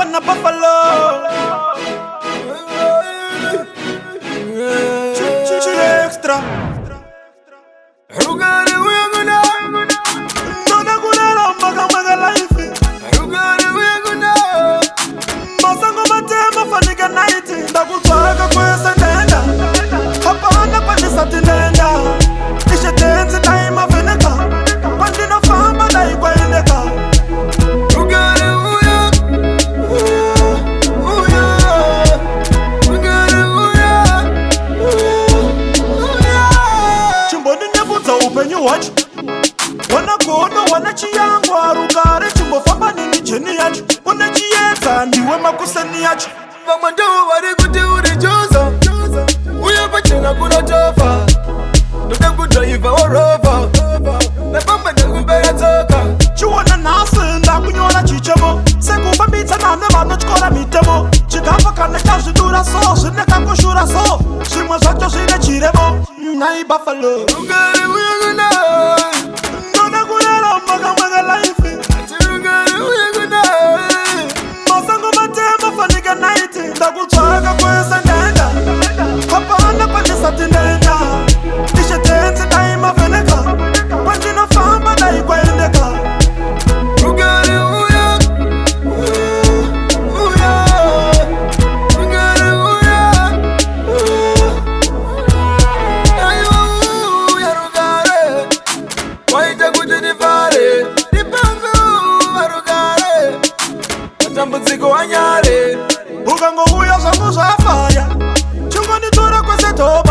Bafana Buffalo. Chichi extra. Rugare uyaguna. Nona gulera maga life. Rugare uyaguna. Masango matema fanika night. Ndakutwaka kwesa nenda. Hapana pandisa tinenda. Ishe tenzi time aveneka. Pandina famba daikwendeka. Rugare uya. Uya. Rugare uya. Uya. Chimboni nebuza upenyu wacho. Wana kono wana chiyangwa. Rugare chimbo famba nini jeni yacho. Una chiyeza ndiwe makuseni yacho. Mama ndo wari kuti uri choza. Uya pachena kuna tofa. Ndoda kudriva orova. Napamba ndakupera tsoka. Chiwana nasi ndakunyora chichemo. Sekufambitsa nane vanotyora mitemo. Chikafa kana chazvidura so. Zvine kangoshura so. Zvimwe zvacho zvine chirevo. Nai Buffalo. Rugare uyaguna. Ndoda kulera maga life. Rugare uyaguna. Masango matema fanika night. Ndakutsvaka kwesa ndenda. Hapana pandisa tinenda. Ishe tenzi time aveneka. Pandinofamba daikwendeka. Rugare uya. Uya. Rugare uya. Ayo uya rugare. Waita kuti ndifare. Ndipangu rugare. Matambudziko wanyare. Ukangouya zvangu zvafaya. Chingonitora kwese toba.